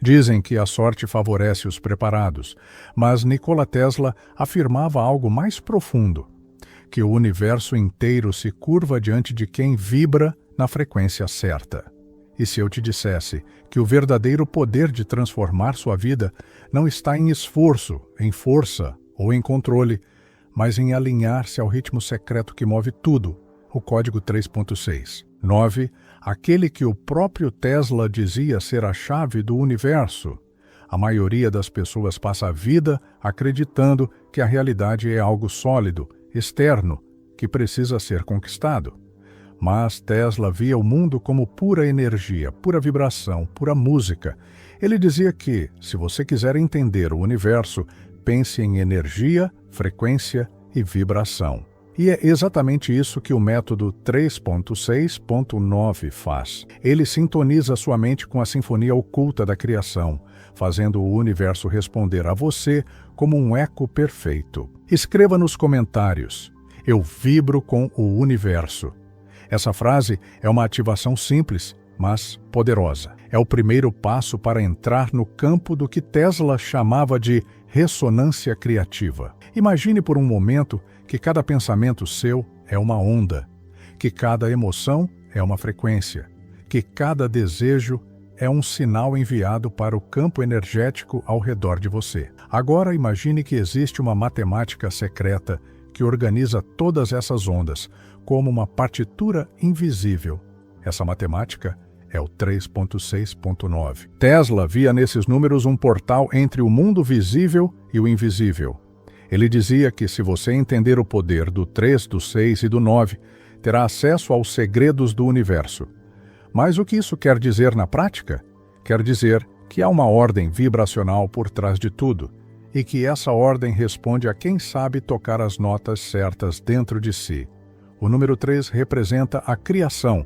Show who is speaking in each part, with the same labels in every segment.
Speaker 1: Dizem que a sorte favorece os preparados, mas Nikola Tesla afirmava algo mais profundo, que o universo inteiro se curva diante de quem vibra na frequência certa. E se eu te dissesse que o verdadeiro poder de transformar sua vida não está em esforço, em força ou em controle, mas em alinhar-se ao ritmo secreto que move tudo, o código 3.6. 9. Aquele que o próprio Tesla dizia ser a chave do universo. A maioria das pessoas passa a vida acreditando que a realidade é algo sólido, externo, que precisa ser conquistado. Mas Tesla via o mundo como pura energia, pura vibração, pura música. Ele dizia que, se você quiser entender o universo, pense em energia, frequência e vibração. E é exatamente isso que o método 3.6.9 faz. Ele sintoniza sua mente com a sinfonia oculta da criação, fazendo o universo responder a você como um eco perfeito. Escreva nos comentários: eu vibro com o universo. Essa frase é uma ativação simples, mas poderosa. É o primeiro passo para entrar no campo do que Tesla chamava de ressonância criativa. Imagine por um momento que cada pensamento seu é uma onda, que cada emoção é uma frequência, que cada desejo é um sinal enviado para o campo energético ao redor de você. Agora imagine que existe uma matemática secreta que organiza todas essas ondas como uma partitura invisível. Essa matemática é o 3.6.9. Tesla via nesses números um portal entre o mundo visível e o invisível. Ele dizia que se você entender o poder do 3, do 6 e do 9, terá acesso aos segredos do universo. Mas o que isso quer dizer na prática? Quer dizer que há uma ordem vibracional por trás de tudo, e que essa ordem responde a quem sabe tocar as notas certas dentro de si. O número 3 representa a criação.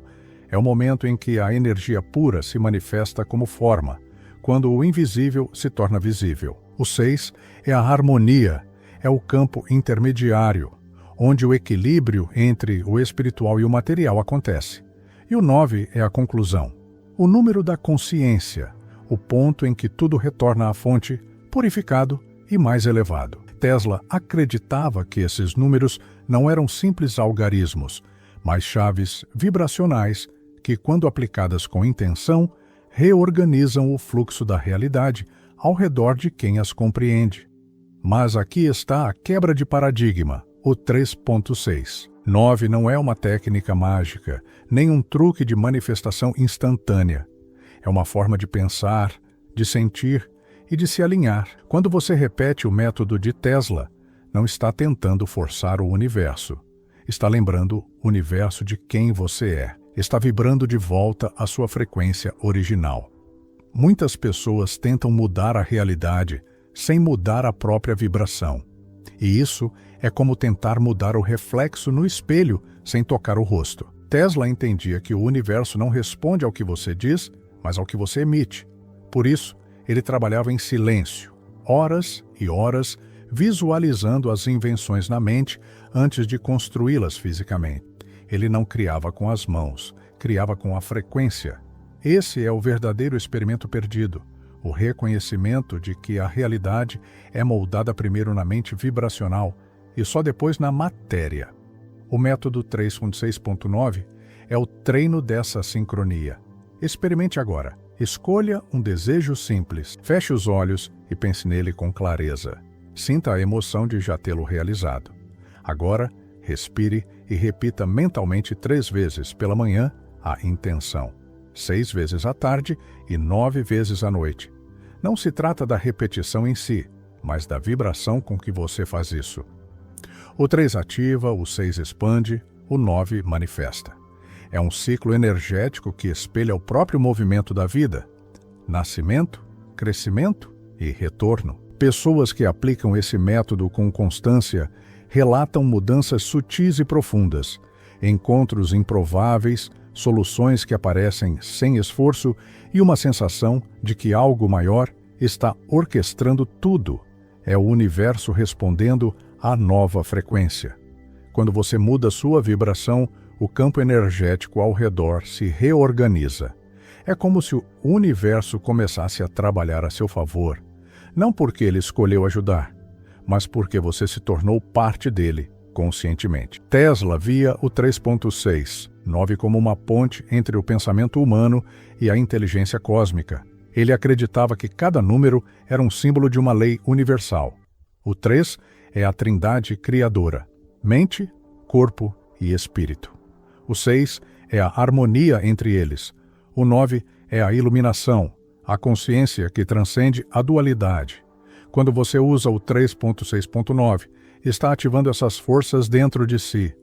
Speaker 1: É o momento em que a energia pura se manifesta como forma, quando o invisível se torna visível. O 6 é a harmonia, é o campo intermediário, onde o equilíbrio entre o espiritual e o material acontece. E o 9 é a conclusão, o número da consciência, o ponto em que tudo retorna à fonte, purificado e mais elevado. Tesla acreditava que esses números não eram simples algarismos, mas chaves vibracionais que, quando aplicadas com intenção, reorganizam o fluxo da realidade ao redor de quem as compreende. Mas aqui está a quebra de paradigma, o 3.6. 9 não é uma técnica mágica, nem um truque de manifestação instantânea. É uma forma de pensar, de sentir e de se alinhar. Quando você repete o método de Tesla, não está tentando forçar o universo. Está lembrando o universo de quem você é. Está vibrando de volta à sua frequência original. Muitas pessoas tentam mudar a realidade sem mudar a própria vibração. E isso é como tentar mudar o reflexo no espelho sem tocar o rosto. Tesla entendia que o universo não responde ao que você diz, mas ao que você emite. Por isso, ele trabalhava em silêncio, horas e horas, visualizando as invenções na mente antes de construí-las fisicamente. Ele não criava com as mãos, criava com a frequência. Esse é o verdadeiro experimento perdido, o reconhecimento de que a realidade é moldada primeiro na mente vibracional e só depois na matéria. O método 3.6.9 é o treino dessa sincronia. Experimente agora. Escolha um desejo simples, feche os olhos e pense nele com clareza. Sinta a emoção de já tê-lo realizado. Agora, respire e repita mentalmente 3 vezes pela manhã a intenção, 6 vezes à tarde e 9 vezes à noite. Não se trata da repetição em si, mas da vibração com que você faz isso. O 3 ativa, o 6 expande, o 9 manifesta. É um ciclo energético que espelha o próprio movimento da vida. Nascimento, crescimento e retorno. Pessoas que aplicam esse método com constância relatam mudanças sutis e profundas, encontros improváveis, soluções que aparecem sem esforço e uma sensação de que algo maior está orquestrando tudo. É o universo respondendo à nova frequência. Quando você muda sua vibração, o campo energético ao redor se reorganiza. É como se o universo começasse a trabalhar a seu favor, não porque ele escolheu ajudar, mas porque você se tornou parte dele, conscientemente. Tesla via o 3.6, 9 como uma ponte entre o pensamento humano e a inteligência cósmica. Ele acreditava que cada número era um símbolo de uma lei universal. O 3 é a trindade criadora, mente, corpo e espírito. O 6 é a harmonia entre eles. O 9 é a iluminação, a consciência que transcende a dualidade. Quando você usa o 3.6.9, está ativando essas forças dentro de si.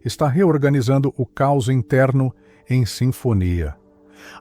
Speaker 1: Está reorganizando o caos interno em sinfonia.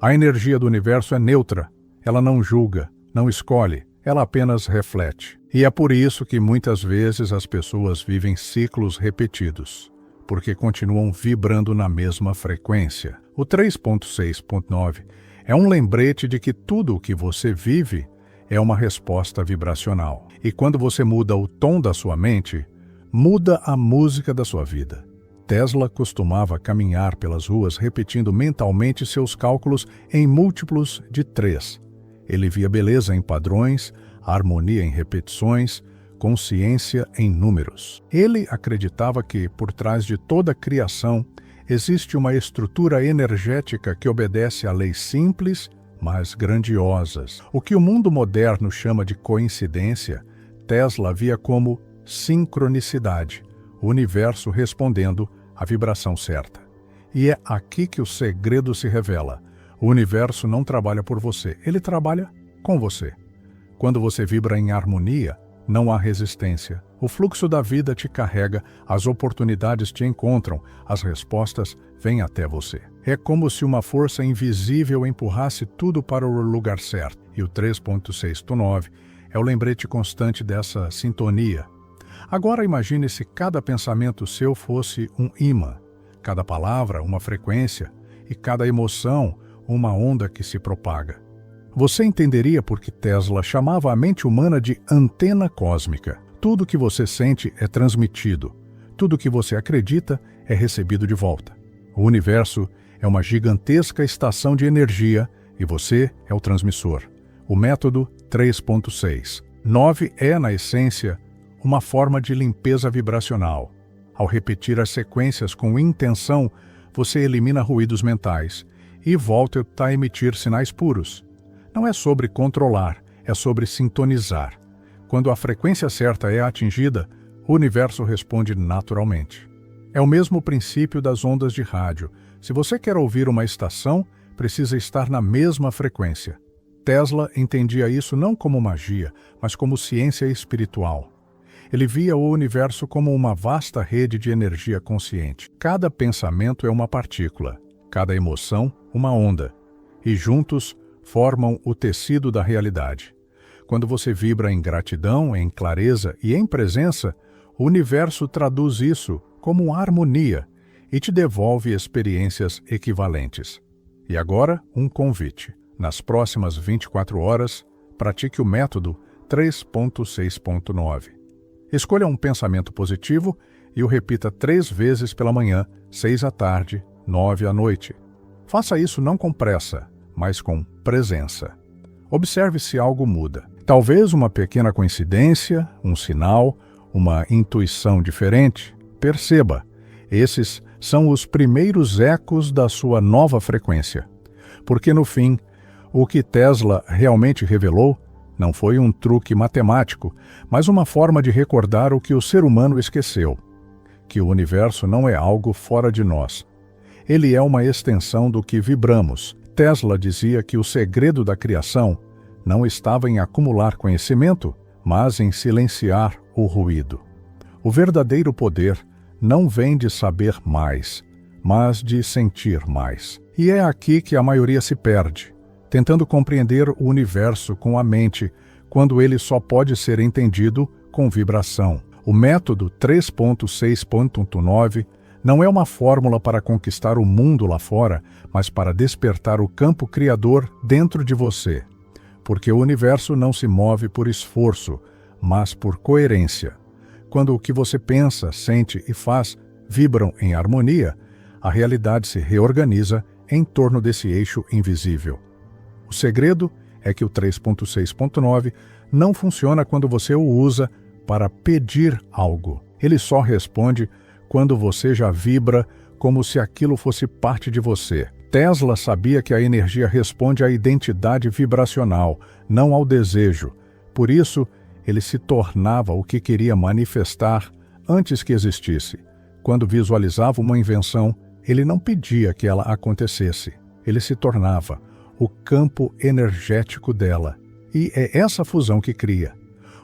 Speaker 1: A energia do universo é neutra. Ela não julga, não escolhe, ela apenas reflete. E é por isso que muitas vezes as pessoas vivem ciclos repetidos, porque continuam vibrando na mesma frequência. O 3.6.9 é um lembrete de que tudo o que você vive é uma resposta vibracional. E quando você muda o tom da sua mente, muda a música da sua vida. Tesla costumava caminhar pelas ruas repetindo mentalmente seus cálculos em múltiplos de 3. Ele via beleza em padrões, harmonia em repetições, consciência em números. Ele acreditava que, por trás de toda a criação, existe uma estrutura energética que obedece a leis simples, mas grandiosas. O que o mundo moderno chama de coincidência, Tesla via como sincronicidade, o universo respondendo à vibração certa. E é aqui que o segredo se revela. O universo não trabalha por você, ele trabalha com você. Quando você vibra em harmonia, não há resistência. O fluxo da vida te carrega, as oportunidades te encontram, as respostas vêm até você. É como se uma força invisível empurrasse tudo para o lugar certo. E o 3.6.9 é o lembrete constante dessa sintonia. Agora imagine se cada pensamento seu fosse um ímã, cada palavra uma frequência e cada emoção uma onda que se propaga. Você entenderia por que Tesla chamava a mente humana de antena cósmica. Tudo que você sente é transmitido. Tudo que você acredita é recebido de volta. O universo é uma gigantesca estação de energia e você é o transmissor. O método 3.6. 9 é, na essência, uma forma de limpeza vibracional. Ao repetir as sequências com intenção, você elimina ruídos mentais e volta a emitir sinais puros. Não é sobre controlar, é sobre sintonizar. Quando a frequência certa é atingida, o universo responde naturalmente. É o mesmo princípio das ondas de rádio. Se você quer ouvir uma estação, precisa estar na mesma frequência. Tesla entendia isso não como magia, mas como ciência espiritual. Ele via o universo como uma vasta rede de energia consciente. Cada pensamento é uma partícula, cada emoção uma onda, e juntos formam o tecido da realidade. Quando você vibra em gratidão, em clareza e em presença, o universo traduz isso como harmonia e te devolve experiências equivalentes. E agora, um convite. Nas próximas 24 horas, pratique o método 3.6.9. Escolha um pensamento positivo e o repita 3 vezes pela manhã, 6 à tarde, 9 à noite. Faça isso não com pressa, mas com presença. Observe se algo muda. Talvez uma pequena coincidência, um sinal, uma intuição diferente. Perceba, esses são os primeiros ecos da sua nova frequência. Porque no fim, o que Tesla realmente revelou não foi um truque matemático, mas uma forma de recordar o que o ser humano esqueceu: que o universo não é algo fora de nós. Ele é uma extensão do que vibramos. Tesla dizia que o segredo da criação não estava em acumular conhecimento, mas em silenciar o ruído. O verdadeiro poder não vem de saber mais, mas de sentir mais. E é aqui que a maioria se perde, tentando compreender o universo com a mente, quando ele só pode ser entendido com vibração. O método 3.6.9 não é uma fórmula para conquistar o mundo lá fora, mas para despertar o campo criador dentro de você. Porque o universo não se move por esforço, mas por coerência. Quando o que você pensa, sente e faz vibram em harmonia, a realidade se reorganiza em torno desse eixo invisível. O segredo é que o 3.6.9 não funciona quando você o usa para pedir algo. Ele só responde quando você já vibra como se aquilo fosse parte de você. Tesla sabia que a energia responde à identidade vibracional, não ao desejo. Por isso, ele se tornava o que queria manifestar antes que existisse. Quando visualizava uma invenção, ele não pedia que ela acontecesse. Ele se tornava o campo energético dela. E é essa fusão que cria.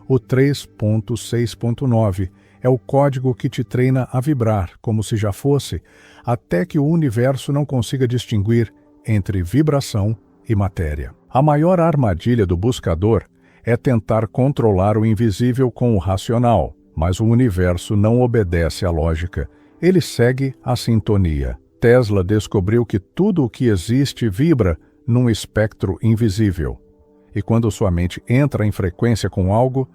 Speaker 1: O 3.6.9 é o código que te treina a vibrar, como se já fosse, até que o universo não consiga distinguir entre vibração e matéria. A maior armadilha do buscador é tentar controlar o invisível com o racional, mas o universo não obedece à lógica. Ele segue a sintonia. Tesla descobriu que tudo o que existe vibra num espectro invisível. E quando sua mente entra em frequência com algo,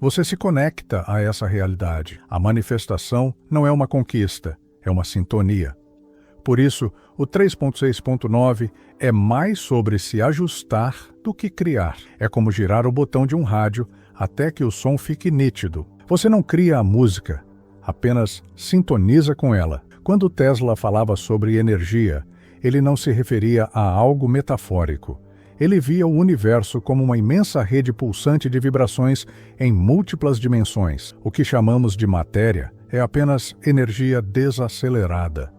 Speaker 1: você se conecta a essa realidade. A manifestação não é uma conquista, é uma sintonia. Por isso, o 3.6.9 é mais sobre se ajustar do que criar. É como girar o botão de um rádio até que o som fique nítido. Você não cria a música, apenas sintoniza com ela. Quando Tesla falava sobre energia, ele não se referia a algo metafórico. Ele via o universo como uma imensa rede pulsante de vibrações em múltiplas dimensões. O que chamamos de matéria é apenas energia desacelerada.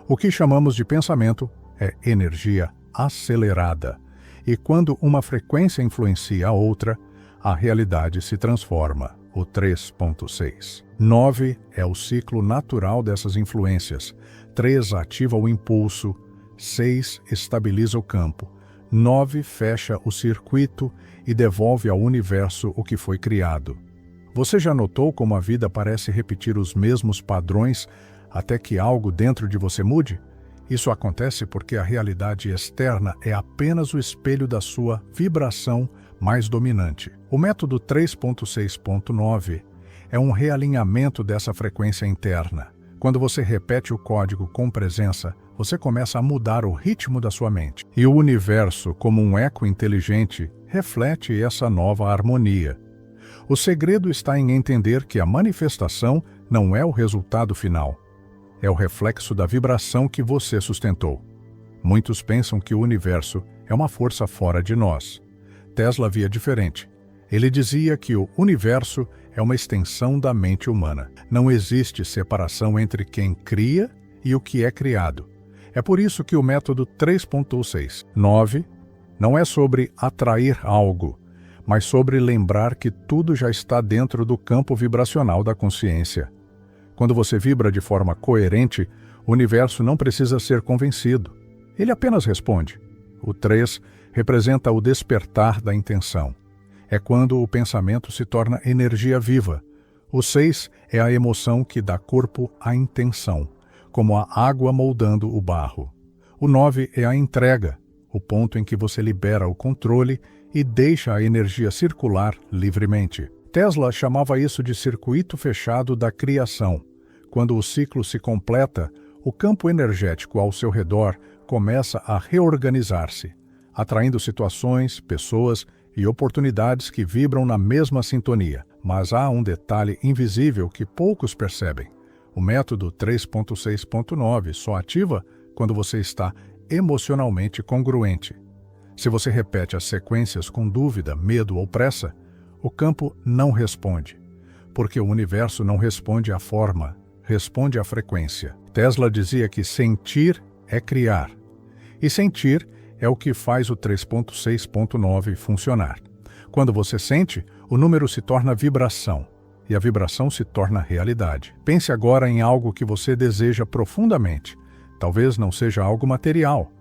Speaker 1: O que chamamos de pensamento é energia acelerada. E quando uma frequência influencia a outra, a realidade se transforma. O 3.6. 9 é o ciclo natural dessas influências. 3 ativa o impulso. 6 estabiliza o campo. 9 fecha o circuito e devolve ao universo o que foi criado. Você já notou como a vida parece repetir os mesmos padrões até que algo dentro de você mude? Isso acontece porque a realidade externa é apenas o espelho da sua vibração mais dominante. O método 3.6.9 é um realinhamento dessa frequência interna. Quando você repete o código com presença, você começa a mudar o ritmo da sua mente. E o universo, como um eco inteligente, reflete essa nova harmonia. O segredo está em entender que a manifestação não é o resultado final. É o reflexo da vibração que você sustentou. Muitos pensam que o universo é uma força fora de nós. Tesla via diferente. Ele dizia que o universo é uma extensão da mente humana. Não existe separação entre quem cria e o que é criado. É por isso que o método 3.6.9 não é sobre atrair algo, mas sobre lembrar que tudo já está dentro do campo vibracional da consciência. Quando você vibra de forma coerente, o universo não precisa ser convencido. Ele apenas responde. O 3 representa o despertar da intenção. É quando o pensamento se torna energia viva. O 6 é a emoção que dá corpo à intenção, como a água moldando o barro. O 9 é a entrega, o ponto em que você libera o controle e deixa a energia circular livremente. Tesla chamava isso de circuito fechado da criação. Quando o ciclo se completa, o campo energético ao seu redor começa a reorganizar-se, atraindo situações, pessoas e oportunidades que vibram na mesma sintonia. Mas há um detalhe invisível que poucos percebem. O método 3.6.9 só ativa quando você está emocionalmente congruente. Se você repete as sequências com dúvida, medo ou pressa, o campo não responde, porque o universo não responde à forma, responde à frequência. Tesla dizia que sentir é criar, e sentir é o que faz o 3.6.9 funcionar. Quando você sente, o número se torna vibração, e a vibração se torna realidade. Pense agora em algo que você deseja profundamente. Talvez não seja algo material.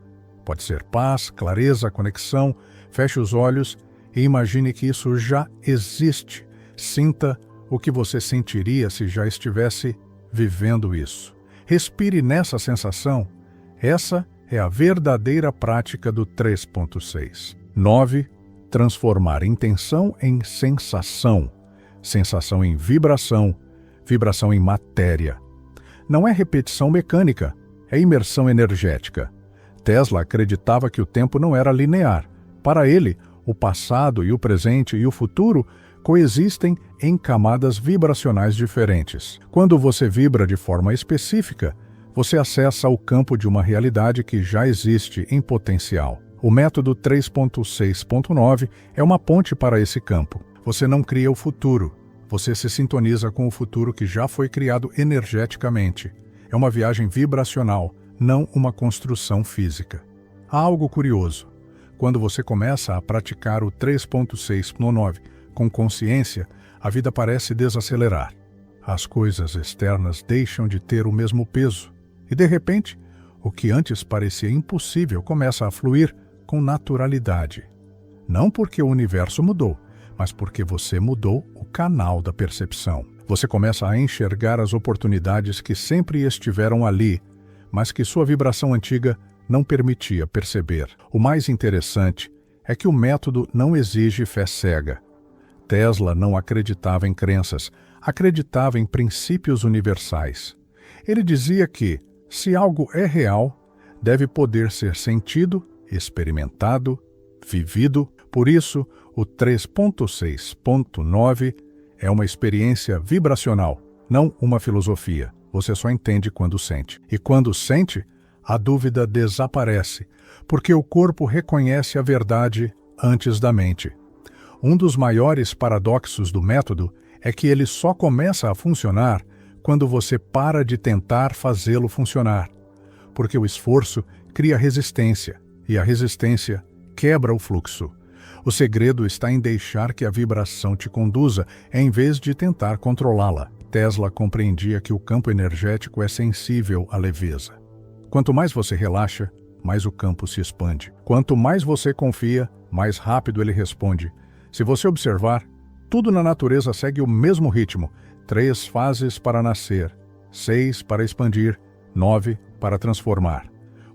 Speaker 1: Pode ser paz, clareza, conexão. Feche os olhos e imagine que isso já existe. Sinta o que você sentiria se já estivesse vivendo isso. Respire nessa sensação. Essa é a verdadeira prática do 3.6. 9. Transformar intenção em sensação. Sensação em vibração. Vibração em matéria. Não é repetição mecânica, é imersão energética. Tesla acreditava que o tempo não era linear, Para ele, o passado e o presente e o futuro coexistem em camadas vibracionais diferentes. Quando você vibra de forma específica, você acessa o campo de uma realidade que já existe em potencial. O método 3.6.9 é uma ponte para esse campo. Você não cria o futuro, você se sintoniza com o futuro que já foi criado energeticamente. É uma viagem vibracional, não uma construção física. Há algo curioso. Quando você começa a praticar o 3.6.9 com consciência, a vida parece desacelerar. As coisas externas deixam de ter o mesmo peso. E, de repente, o que antes parecia impossível começa a fluir com naturalidade. Não porque o universo mudou, mas porque você mudou o canal da percepção. Você começa a enxergar as oportunidades que sempre estiveram ali, mas que sua vibração antiga não permitia perceber. O mais interessante é que o método não exige fé cega. Tesla não acreditava em crenças, acreditava em princípios universais. Ele dizia que, se algo é real, deve poder ser sentido, experimentado, vivido. Por isso, o 3.6.9 é uma experiência vibracional, não uma filosofia. Você só entende quando sente. E quando sente, a dúvida desaparece, porque o corpo reconhece a verdade antes da mente. Um dos maiores paradoxos do método é que ele só começa a funcionar quando você para de tentar fazê-lo funcionar, porque o esforço cria resistência, e a resistência quebra o fluxo. O segredo está em deixar que a vibração te conduza, em vez de tentar controlá-la. Tesla compreendia que o campo energético é sensível à leveza. Quanto mais você relaxa, mais o campo se expande. Quanto mais você confia, mais rápido ele responde. Se você observar, tudo na natureza segue o mesmo ritmo. 3 fases para nascer, 6 para expandir, 9 para transformar.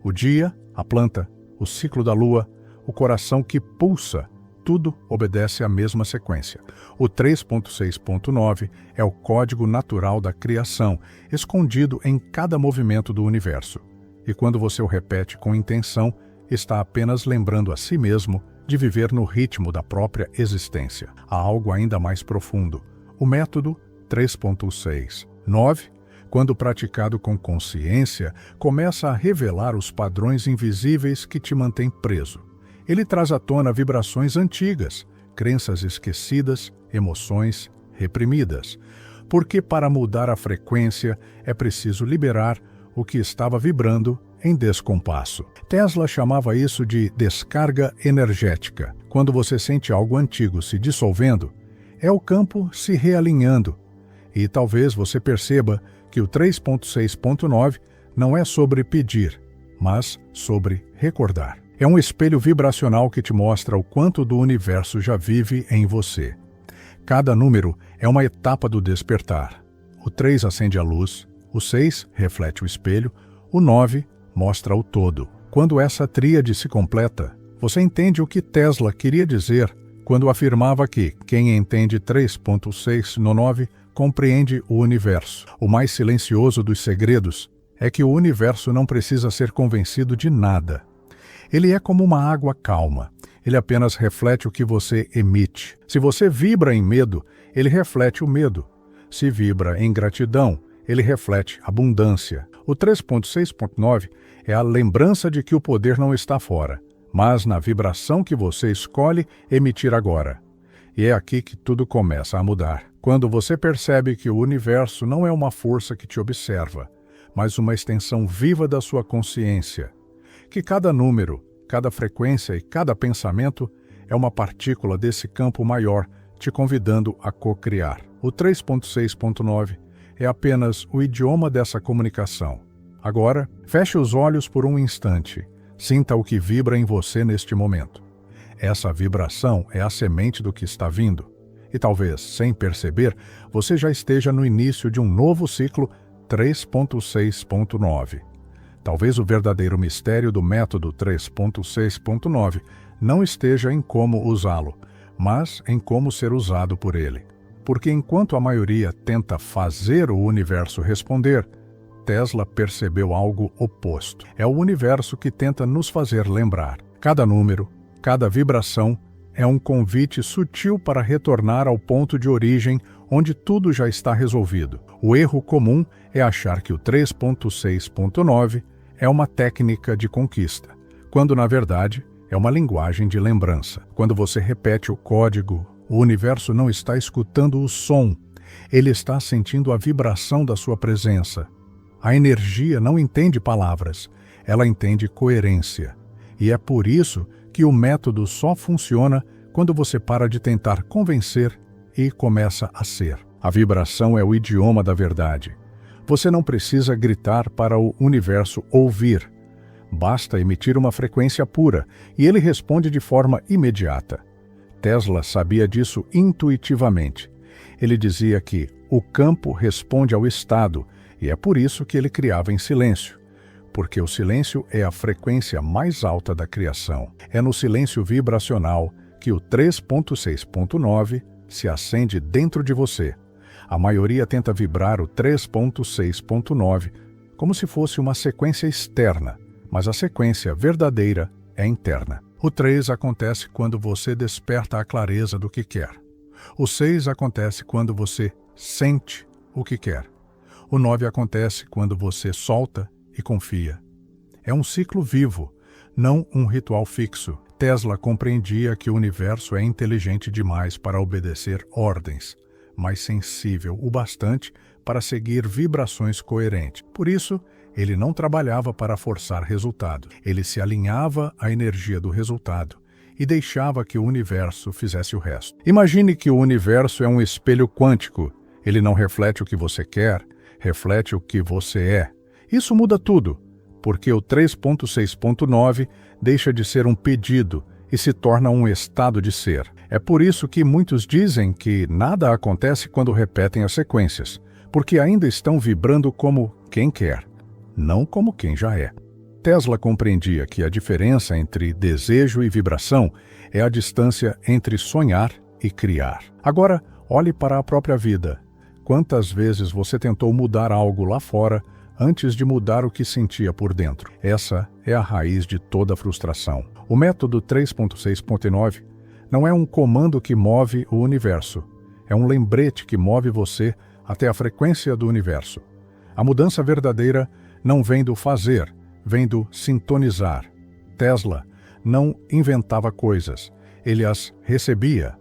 Speaker 1: O dia, a planta, o ciclo da lua, o coração que pulsa, tudo obedece à mesma sequência. O 3.6.9 é o código natural da criação, escondido em cada movimento do universo. E quando você o repete com intenção, está apenas lembrando a si mesmo de viver no ritmo da própria existência. Há algo ainda mais profundo. O método 3.6.9, quando praticado com consciência, começa a revelar os padrões invisíveis que te mantêm preso. Ele traz à tona vibrações antigas, crenças esquecidas, emoções reprimidas. Porque para mudar a frequência é preciso liberar o que estava vibrando em descompasso. Tesla chamava isso de descarga energética. Quando você sente algo antigo se dissolvendo, é o campo se realinhando. E talvez você perceba que o 3.6.9 não é sobre pedir, mas sobre recordar. É um espelho vibracional que te mostra o quanto do universo já vive em você. Cada número é uma etapa do despertar. O 3 acende a luz, o 6 reflete o espelho, o 9 mostra o todo. Quando essa tríade se completa, você entende o que Tesla queria dizer quando afirmava que quem entende 3.6 no 9 compreende o universo. O mais silencioso dos segredos é que o universo não precisa ser convencido de nada. Ele é como uma água calma. Ele apenas reflete o que você emite. Se você vibra em medo, ele reflete o medo. Se vibra em gratidão, ele reflete abundância. O 3.6.9 é a lembrança de que o poder não está fora, mas na vibração que você escolhe emitir agora. E é aqui que tudo começa a mudar. Quando você percebe que o universo não é uma força que te observa, mas uma extensão viva da sua consciência. Que cada número, cada frequência e cada pensamento é uma partícula desse campo maior te convidando a co-criar. O 3.6.9 é apenas o idioma dessa comunicação. Agora, feche os olhos por um instante. Sinta o que vibra em você neste momento. Essa vibração é a semente do que está vindo. E talvez, sem perceber, você já esteja no início de um novo ciclo 3.6.9. Talvez o verdadeiro mistério do método 3.6.9 não esteja em como usá-lo, mas em como ser usado por ele. Porque enquanto a maioria tenta fazer o universo responder, Tesla percebeu algo oposto. É o universo que tenta nos fazer lembrar. Cada número, Cada vibração é um convite sutil para retornar ao ponto de origem onde tudo já está resolvido. O erro comum é achar que o 3.6.9 é uma técnica de conquista, quando na verdade é uma linguagem de lembrança. Quando você repete o código, o universo não está escutando o som, ele está sentindo a vibração da sua presença. A energia não entende palavras, ela entende coerência. E é por isso que o método só funciona quando você para de tentar convencer e começa a ser. A vibração é o idioma da verdade. Você não precisa gritar para o universo ouvir. Basta emitir uma frequência pura e ele responde de forma imediata. Tesla sabia disso intuitivamente. Ele dizia que o campo responde ao estado e é por isso que ele criava em silêncio. Porque o silêncio é a frequência mais alta da criação. É no silêncio vibracional que o 3.6.9 se acende dentro de você. A maioria tenta vibrar o 3.6.9 como se fosse uma sequência externa, mas a sequência verdadeira é interna. O 3 acontece quando você desperta a clareza do que quer. O 6 acontece quando você sente o que quer. O 9 acontece quando você solta e confia. É um ciclo vivo, não um ritual fixo. Tesla compreendia que o universo é inteligente demais para obedecer ordens, mas sensível o bastante para seguir vibrações coerentes. Por isso, ele não trabalhava para forçar resultado. Ele se alinhava à energia do resultado e deixava que o universo fizesse o resto. Imagine que o universo é um espelho quântico. Ele não reflete o que você quer, reflete o que você é. Isso muda tudo, porque o 3.6.9 deixa de ser um pedido e se torna um estado de ser. É por isso que muitos dizem que nada acontece quando repetem as sequências, porque ainda estão vibrando como quem quer, não como quem já é. Tesla compreendia que a diferença entre desejo e vibração é a distância entre sonhar e criar. Agora, olhe para a própria vida. Quantas vezes você tentou mudar algo lá fora antes de mudar o que sentia por dentro? Essa é a raiz de toda frustração. O método 3.6.9 não é um comando que move o universo. É um lembrete que move você até a frequência do universo. A mudança verdadeira não vem do fazer, vem do sintonizar. Tesla não inventava coisas, ele as recebia.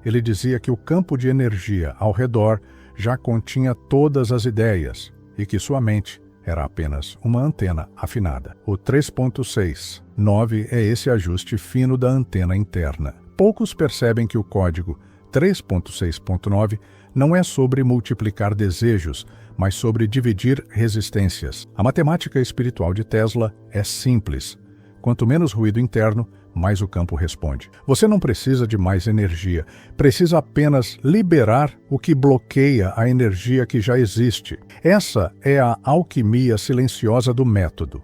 Speaker 1: Ele dizia que o campo de energia ao redor já continha todas as ideias e que sua mente era apenas uma antena afinada. O 3.6.9 é esse ajuste fino da antena interna. Poucos percebem que o código 3.6.9 não é sobre multiplicar desejos, mas sobre dividir resistências. A matemática espiritual de Tesla é simples. Quanto menos ruído interno, mais o campo responde. Você não precisa de mais energia, precisa apenas liberar o que bloqueia a energia que já existe. Essa é a alquimia silenciosa do método.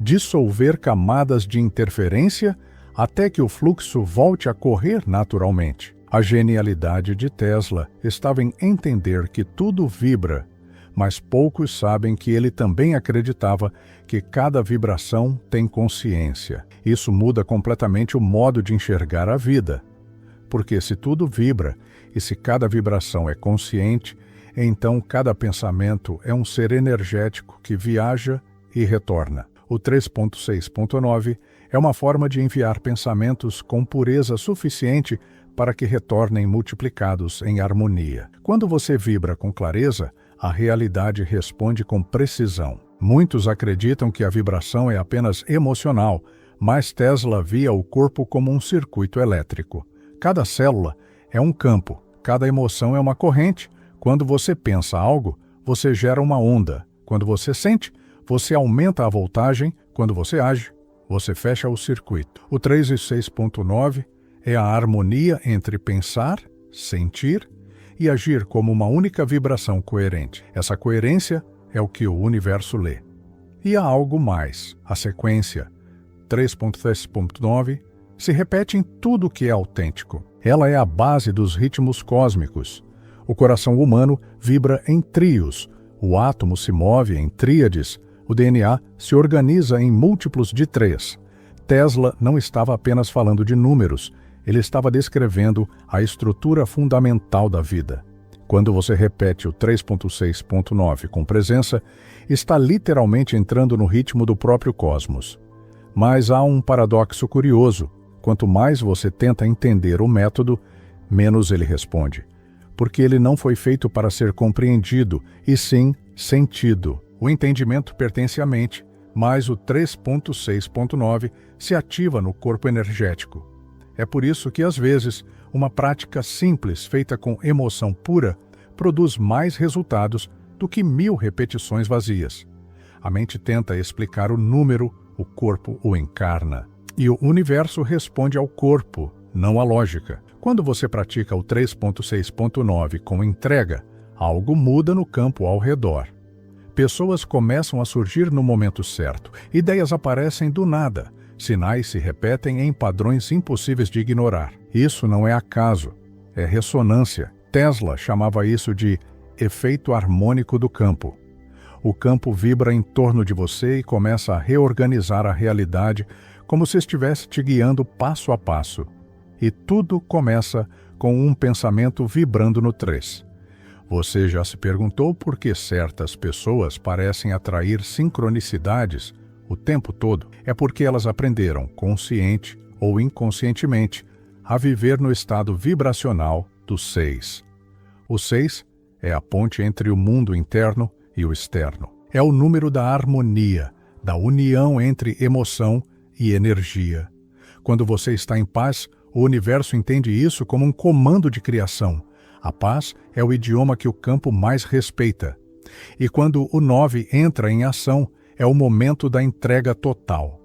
Speaker 1: Dissolver camadas de interferência até que o fluxo volte a correr naturalmente. A genialidade de Tesla estava em entender que tudo vibra, mas poucos sabem que ele também acreditava que cada vibração tem consciência. Isso muda completamente o modo de enxergar a vida. Porque se tudo vibra e se cada vibração é consciente, então cada pensamento é um ser energético que viaja e retorna. O 3.6.9 é uma forma de enviar pensamentos com pureza suficiente para que retornem multiplicados em harmonia. Quando você vibra com clareza, a realidade responde com precisão. Muitos acreditam que a vibração é apenas emocional, mas Tesla via o corpo como um circuito elétrico. Cada célula é um campo, cada emoção é uma corrente. Quando você pensa algo, você gera uma onda. Quando você sente, você aumenta a voltagem. Quando você age, você fecha o circuito. O 3.6.9 é a harmonia entre pensar, sentir e agir como uma única vibração coerente. Essa coerência é o que o universo lê. E há algo mais. A sequência 3.6.9 se repete em tudo que é autêntico. Ela é a base dos ritmos cósmicos. O coração humano vibra em trios, o átomo se move em tríades, o DNA se organiza em múltiplos de 3. Tesla não estava apenas falando de números, ele estava descrevendo a estrutura fundamental da vida. Quando você repete o 3.6.9 com presença, está literalmente entrando no ritmo do próprio cosmos. Mas há um paradoxo curioso. Quanto mais você tenta entender o método, menos ele responde. Porque ele não foi feito para ser compreendido, e sim sentido. O entendimento pertence à mente, mas o 3.6.9 se ativa no corpo energético. É por isso que, às vezes, uma prática simples feita com emoção pura produz mais resultados do que 1000 repetições vazias. A mente tenta explicar o número, o corpo o encarna. E o universo responde ao corpo, não à lógica. Quando você pratica o 3.6.9 com entrega, algo muda no campo ao redor. Pessoas começam a surgir no momento certo, ideias aparecem do nada, sinais se repetem em padrões impossíveis de ignorar. Isso não é acaso, é ressonância. Tesla chamava isso de efeito harmônico do campo. O campo vibra em torno de você e começa a reorganizar a realidade como se estivesse te guiando passo a passo. E tudo começa com um pensamento vibrando no 3. Você já se perguntou por que certas pessoas parecem atrair sincronicidades o tempo todo? É porque elas aprenderam, consciente ou inconscientemente, a viver no estado vibracional do 6. O 6 é a ponte entre o mundo interno e o externo. É o número da harmonia, da união entre emoção e energia. Quando você está em paz, o universo entende isso como um comando de criação. A paz é o idioma que o campo mais respeita. E quando o 9 entra em ação, é o momento da entrega total.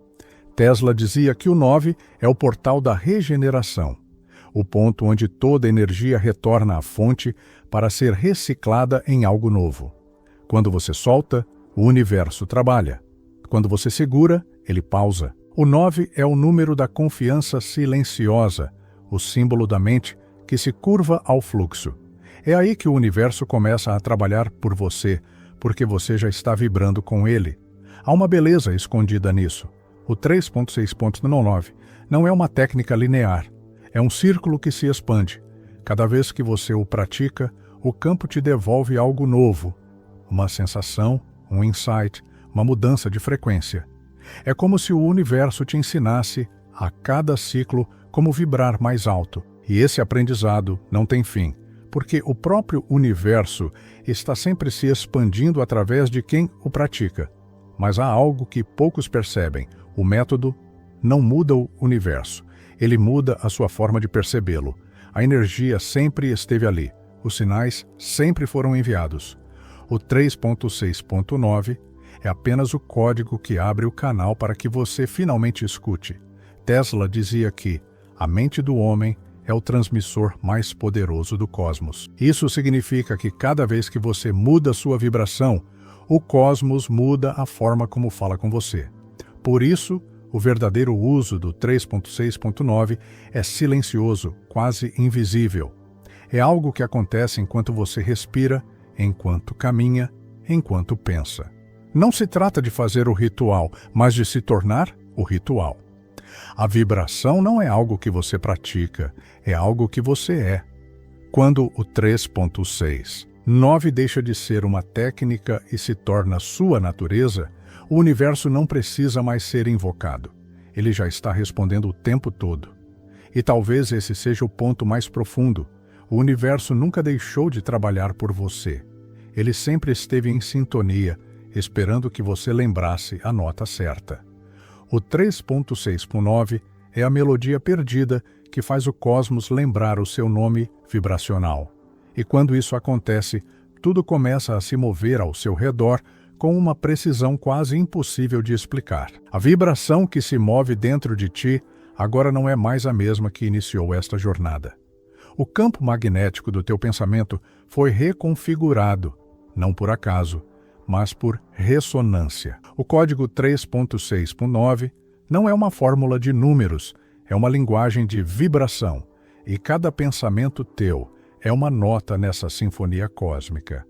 Speaker 1: Tesla dizia que o 9 é o portal da regeneração, o ponto onde toda energia retorna à fonte para ser reciclada em algo novo. Quando você solta, o universo trabalha. Quando você segura, ele pausa. O 9 é o número da confiança silenciosa, o símbolo da mente que se curva ao fluxo. É aí que o universo começa a trabalhar por você, porque você já está vibrando com ele. Há uma beleza escondida nisso. O 3.6.9 não é uma técnica linear. É um círculo que se expande. Cada vez que você o pratica, o campo te devolve algo novo. Uma sensação, um insight, uma mudança de frequência. É como se o universo te ensinasse, a cada ciclo, como vibrar mais alto. E esse aprendizado não tem fim, porque o próprio universo está sempre se expandindo através de quem o pratica. Mas há algo que poucos percebem. O método não muda o universo. Ele muda a sua forma de percebê-lo. A energia sempre esteve ali. Os sinais sempre foram enviados. O 3.6.9 é apenas o código que abre o canal para que você finalmente escute. Tesla dizia que a mente do homem é o transmissor mais poderoso do cosmos. Isso significa que cada vez que você muda sua vibração, o cosmos muda a forma como fala com você. Por isso, o verdadeiro uso do 3.6.9 é silencioso, quase invisível. É algo que acontece enquanto você respira, enquanto caminha, enquanto pensa. Não se trata de fazer o ritual, mas de se tornar o ritual. A vibração não é algo que você pratica, é algo que você é. Quando o 3.6.9 deixa de ser uma técnica e se torna sua natureza, o universo não precisa mais ser invocado. Ele já está respondendo o tempo todo. E talvez esse seja o ponto mais profundo. O universo nunca deixou de trabalhar por você. Ele sempre esteve em sintonia, esperando que você lembrasse a nota certa. O 3.6.9 é a melodia perdida que faz o cosmos lembrar o seu nome vibracional. E quando isso acontece, tudo começa a se mover ao seu redor com uma precisão quase impossível de explicar. A vibração que se move dentro de ti agora não é mais a mesma que iniciou esta jornada. O campo magnético do teu pensamento foi reconfigurado, não por acaso, mas por ressonância. O código 3.6.9 não é uma fórmula de números, é uma linguagem de vibração, e cada pensamento teu é uma nota nessa sinfonia cósmica.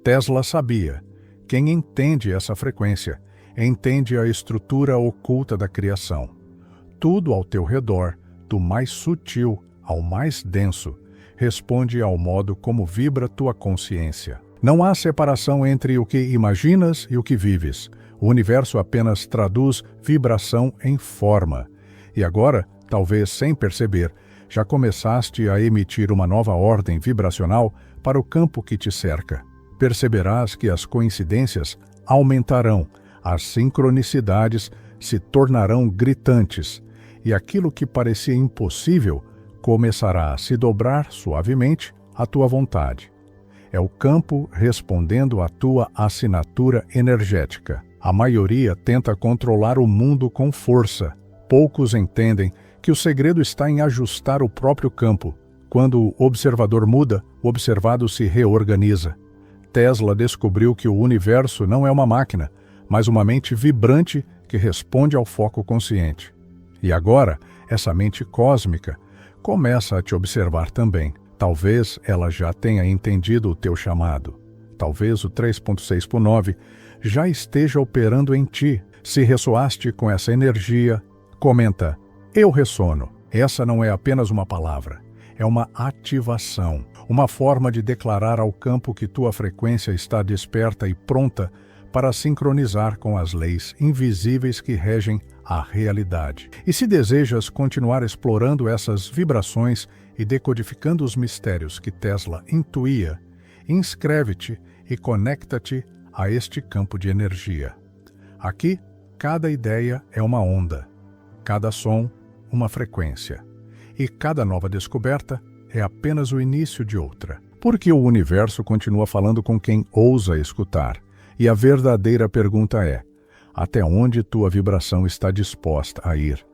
Speaker 1: Tesla sabia: quem entende essa frequência, entende a estrutura oculta da criação. tudo ao teu redor, do mais sutil ao mais denso, responde ao modo como vibra tua consciência. Não há separação entre o que imaginas e o que vives. O universo apenas traduz vibração em forma. E agora, talvez sem perceber, já começaste a emitir uma nova ordem vibracional para o campo que te cerca. Perceberás que as coincidências aumentarão, as sincronicidades se tornarão gritantes, e aquilo que parecia impossível começará a se dobrar suavemente à tua vontade. É o campo respondendo à tua assinatura energética. A maioria tenta controlar o mundo com força. Poucos entendem que o segredo está em ajustar o próprio campo. Quando o observador muda, o observado se reorganiza. Tesla descobriu que o universo não é uma máquina, mas uma mente vibrante que responde ao foco consciente. E agora, essa mente cósmica começa a te observar também. Talvez ela já tenha entendido o teu chamado. Talvez o 3.6 por 9 já esteja operando em ti. Se ressoaste com essa energia, comenta: eu ressono. Essa não é apenas uma palavra, é uma ativação, uma forma de declarar ao campo que tua frequência está desperta e pronta para sincronizar com as leis invisíveis que regem a realidade. E se desejas continuar explorando essas vibrações e decodificando os mistérios que Tesla intuía, inscreve-te e conecta-te a este campo de energia. Aqui, cada ideia é uma onda, cada som, uma frequência, e cada nova descoberta é apenas o início de outra. Porque o universo continua falando com quem ousa escutar, e a verdadeira pergunta é: até onde tua vibração está disposta a ir?